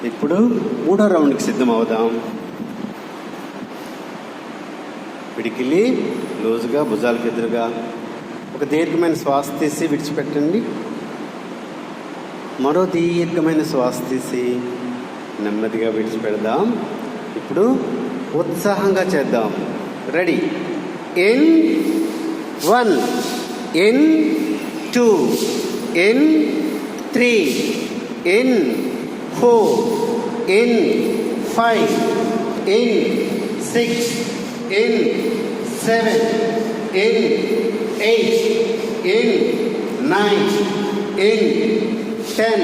ఇప్పుడు మూడో రౌండ్కి సిద్ధం అవుదాం. పిడికిలి లూజుగా, భుజాలకు ఎదురుగా. ఒక దీర్ఘమైన శ్వాస తీసి విడిచిపెట్టండి. మరో దీర్ఘమైన శ్వాస తీసి నెమ్మదిగా విడిచిపెడదాం. ఇప్పుడు ఉత్సాహంగా చేద్దాం. Ready. In 1, in 2, in 3, in 4, in 5, in 6, in 7, in 8, in 9, in 10,